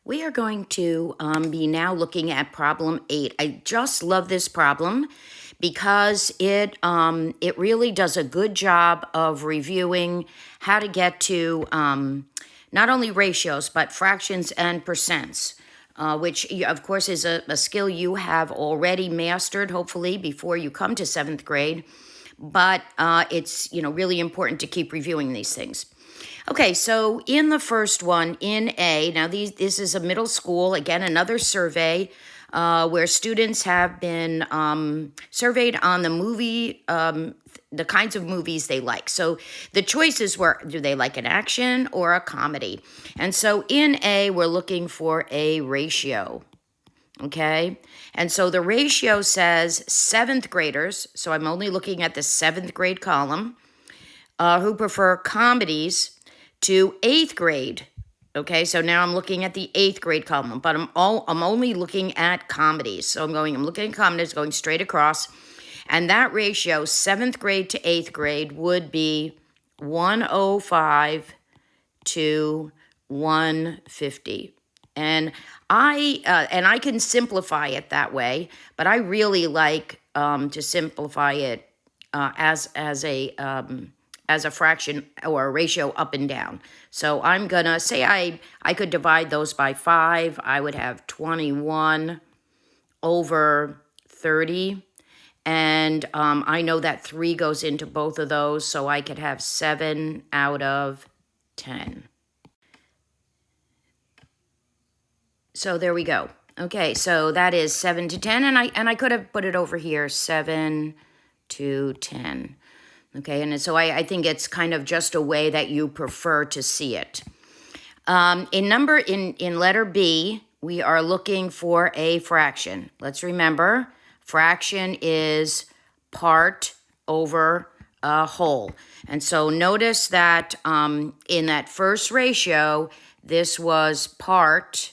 We are going to be now looking at problem 8. I just love this problem because it really does a good job of reviewing how to get to not only ratios but fractions and percents, which of course is a skill you have already mastered, hopefully, before you come to 7th grade. But it's really important to keep reviewing these things. Okay, so in the first one, in A, now this is a middle school, again, another survey where students have been surveyed on the kinds of movies they like. So the choices were, do they like an action or a comedy? And so in A, we're looking for a ratio. Okay, and so the ratio says 7th graders, so I'm only looking at the 7th grade column, who prefer comedies to 8th grade. Okay, so now I'm looking at the 8th grade column, but I'm only looking at comedies. So I'm looking at comedies, going straight across, and that ratio, 7th grade to 8th grade, would be 105 to 150. And I can simplify it that way, but I really like to simplify it as a fraction or a ratio up and down. So I'm gonna say I could divide those by 5. I would have 21 over 30. And I know that 3 goes into both of those, so I could have 7 out of 10. So there we go. Okay, so that is 7 to 10, and I could have put it over here, 7 to 10. Okay, and so I think it's kind of just a way that you prefer to see it. In letter B, we are looking for a fraction. Let's remember, fraction is part over a whole. And so notice that in that first ratio, this was part,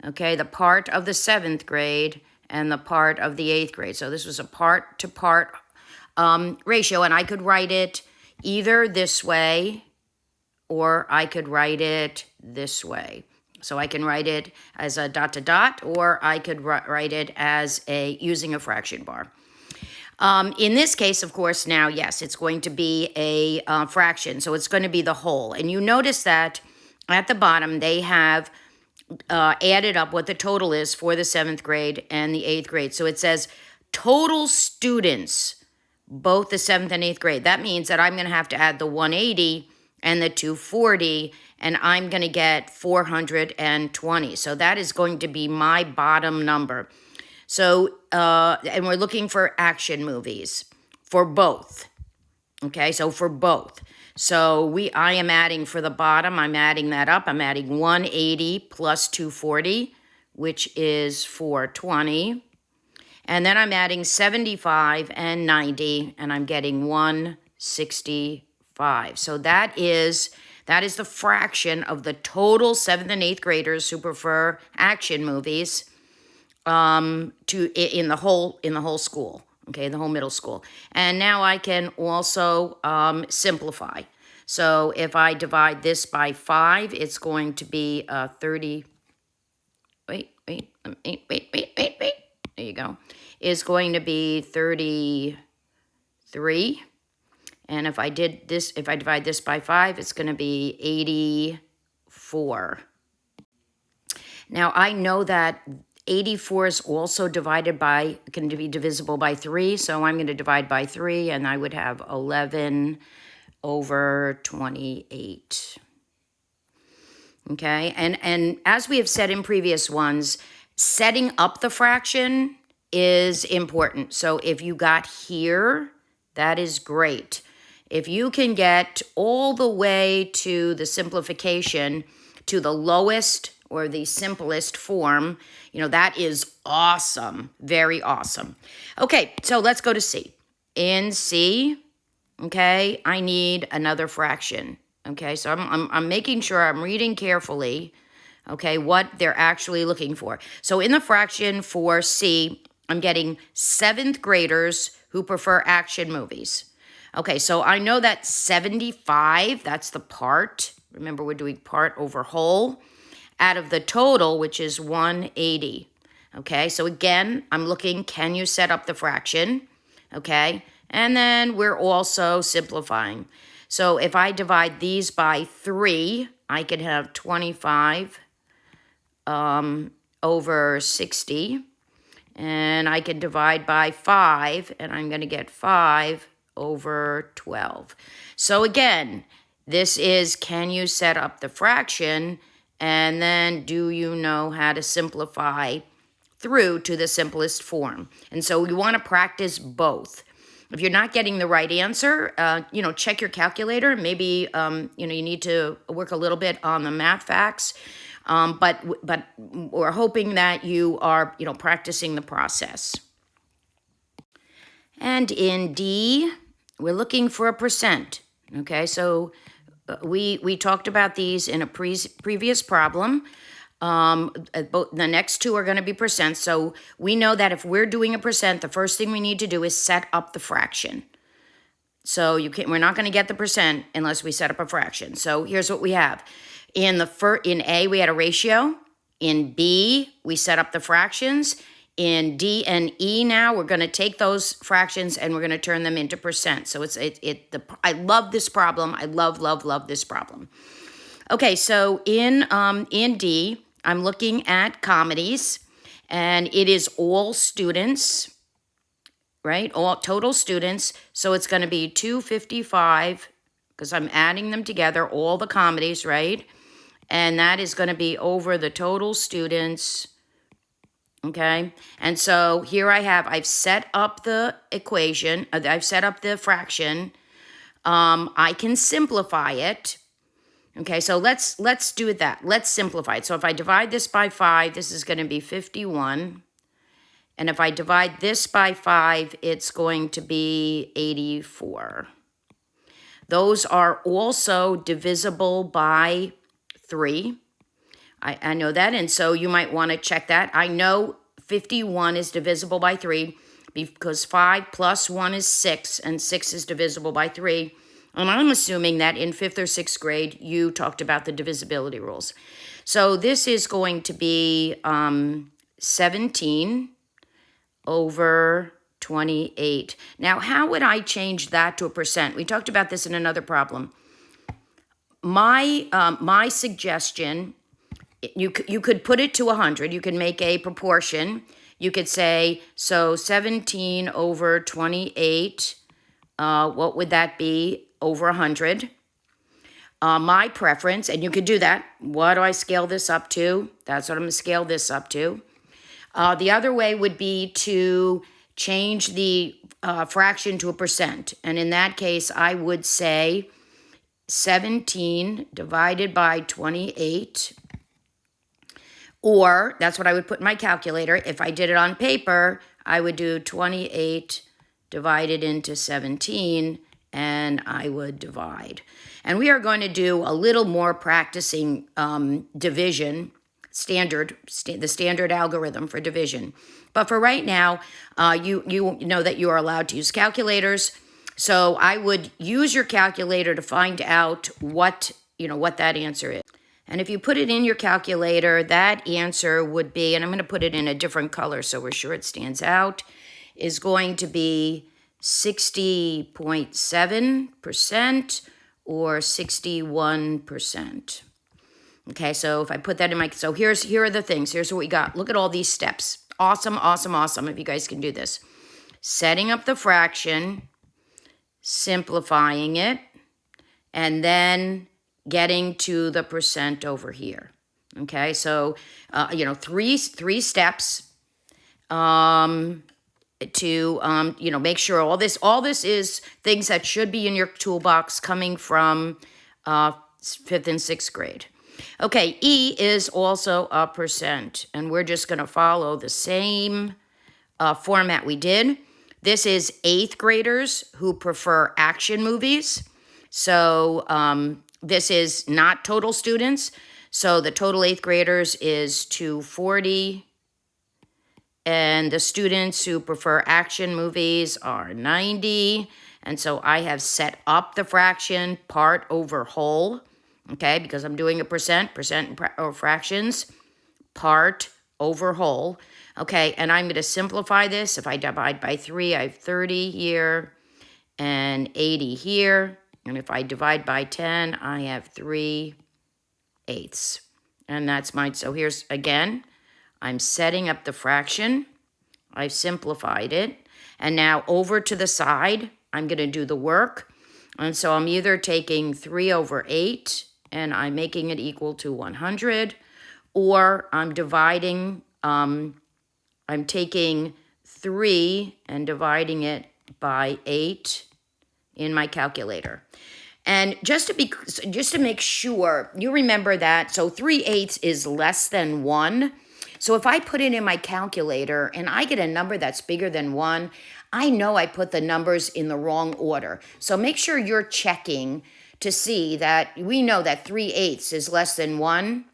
okay, the part of the 7th grade and the part of the 8th grade. So this was a part to part ratio, and I could write it either this way or I could write it this way. So I can write it as a dot to dot, or I could write it as using a fraction bar. In this case, of course, now, yes, it's going to be a fraction, so it's going to be the whole. And you notice that at the bottom they have added up what the total is for the 7th grade and the 8th grade. So it says total students, both the 7th and 8th grade. That means that I'm going to have to add the 180 and the 240, and I'm going to get 420. So that is going to be my bottom number. So, and we're looking for action movies for both. Okay, so for both. So I am adding for the bottom, I'm adding that up. I'm adding 180 plus 240, which is 420. And then I'm adding 75 and 90, and I'm getting 165. So that is the fraction of the total 7th and 8th graders who prefer action movies in the whole school, okay, the whole middle school. And now I can also simplify. So if I divide this by 5, it's going to be 30. Wait. There you go. Is going to be 33. And if I divide this by 5, it's going to be 84. Now I know that 84 is also can be divisible by 3, so I'm going to divide by 3, and I would have 11 over 28. Okay, and as we have said in previous ones, setting up the fraction is important. So if you got here, that is great. If you can get all the way to the simplification to the lowest or the simplest form, that is awesome, very awesome. Okay, so let's go to C. In C, okay, I need another fraction. Okay, so I'm making sure I'm reading carefully, okay, what they're actually looking for. So in the fraction for C, I'm getting 7th graders who prefer action movies. Okay, so I know that 75, that's the part. Remember, we're doing part over whole. out of the total, which is 180. Okay, so again, I'm looking, can you set up the fraction? Okay, and then we're also simplifying. So if I divide these by 3, I could have 25 over 60. And I can divide by 5, and I'm going to get 5 over 12. So again, this is, can you set up the fraction? And then do you know how to simplify through to the simplest form? And so you want to practice both. If you're not getting the right answer, check your calculator. Maybe, you need to work a little bit on the math facts. But we're hoping that you are, practicing the process. And in D, we're looking for a percent. Okay, so we talked about these in a previous problem. The next two are going to be percent. So we know that if we're doing a percent, the first thing we need to do is set up the fraction. So we're not going to get the percent unless we set up a fraction. So here's what we have. In A, we had a ratio. In B, we set up the fractions. In D and E now, we're going to take those fractions and we're going to turn them into percent. So I love this problem. I love this problem. Okay, so in D, I'm looking at comedies, and it is all students, right? All total students. So it's going to be 255 because I'm adding them together, all the comedies, right? And that is going to be over the total students, okay? And so here I've set up the equation, I've set up the fraction. I can simplify it, okay? So let's do that. Let's simplify it. So if I divide this by 5, this is going to be 51. And if I divide this by 5, it's going to be 84. Those are also divisible by 3. I know that, and so you might want to check that. I know 51 is divisible by 3 because 5 plus 1 is 6, and 6 is divisible by 3. And I'm assuming that in 5th or 6th grade, you talked about the divisibility rules. So this is going to be 17 over 28. Now, how would I change that to a percent? We talked about this in another problem. My suggestion, you could put it to 100. You can make a proportion. You could say, so 17 over 28, what would that be over 100? My preference, and you could do that. What do I scale this up to? That's what I'm going to scale this up to. The other way would be to change the fraction to a percent. And in that case, I would say 17 divided by 28, or that's what I would put in my calculator. If I did it on paper, I would do 28 divided into 17, and I would divide. And we are going to do a little more practicing division, the standard algorithm for division. But for right now, you know that you are allowed to use calculators. So I would use your calculator to find out what that answer is. And if you put it in your calculator, that answer would be, and I'm going to put it in a different color so we're sure it stands out, is going to be 60.7% or 61%. Okay, so if I put that in here are the things. Here's what we got. Look at all these steps. Awesome, awesome, awesome, if you guys can do this. Setting up the fraction, simplifying it, and then getting to the percent over here. Okay, so, three steps to, make sure all this is things that should be in your toolbox coming from 5th and 6th grade. Okay, E is also a percent, and we're just going to follow the same format we did. This is 8th graders who prefer action movies. So this is not total students. So the total 8th graders is 240. And the students who prefer action movies are 90. And so I have set up the fraction part over whole. okay, because I'm doing a percent or fractions, part over whole. Okay, and I'm going to simplify this. If I divide by 3, I have 30 here and 80 here. And if I divide by 10, I have 3/8. And that's mine. So here's, again, I'm setting up the fraction. I've simplified it. And now over to the side, I'm going to do the work. And so I'm either taking 3/8 and I'm making it equal to 100, or I'm dividing, I'm taking 3 and dividing it by 8 in my calculator. And just to make sure, you remember that, so 3/8 is less than 1. So if I put it in my calculator and I get a number that's bigger than 1, I know I put the numbers in the wrong order. So make sure you're checking to see that we know that 3/8 is less than 1.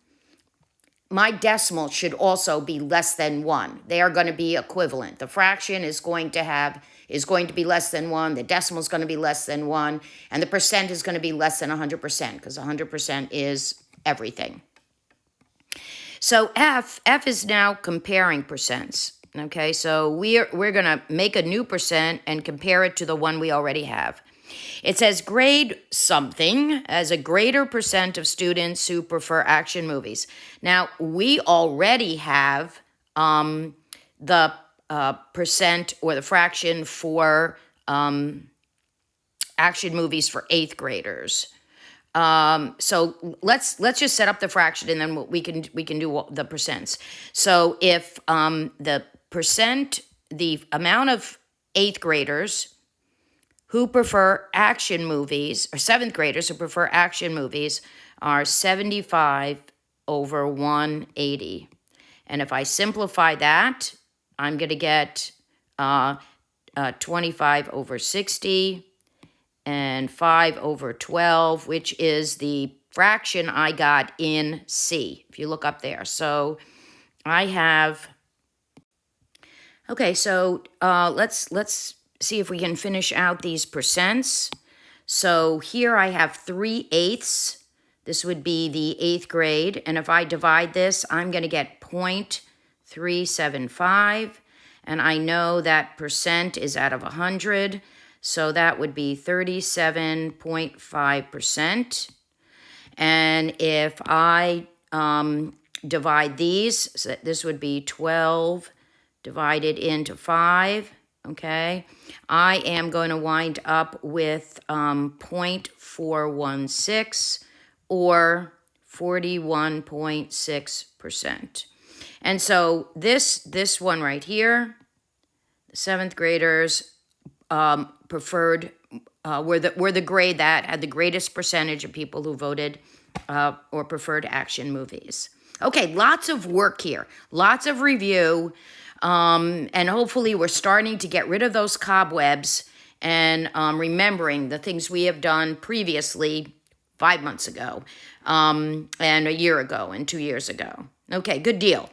My decimal should also be less than 1. They are going to be equivalent. The fraction is going to be less than 1. The decimal is going to be less than 1. And the percent is going to be less than 100%, because 100% is everything. So F is now comparing percents. Okay, so we're going to make a new percent and compare it to the one we already have. It says grade something as a greater percent of students who prefer action movies. Now, we already have the percent or the fraction for action movies for 8th graders. So let's just set up the fraction and then we can do the percents. So if the amount of 8th graders who prefer action movies, or 7th graders who prefer action movies, are 75/180. And if I simplify that, I'm going to get 25/60 and 5/12, which is the fraction I got in C, if you look up there. So I have, okay, so let's see if we can finish out these percents. So here I have 3/8. This would be the 8th grade. And if I divide this, I'm going to get 0.375. And I know that percent is out of 100. So that would be 37.5%. And if I divide these, so this would be 12 divided into 5. Okay, I am going to wind up with 0.416 or 41.6%. And so this one right here, the 7th graders preferred, were the grade that had the greatest percentage of people who voted or preferred action movies. Okay, lots of work here, lots of review. And hopefully we're starting to get rid of those cobwebs and remembering the things we have done previously 5 months ago, and a year ago, and 2 years ago. Okay, good deal.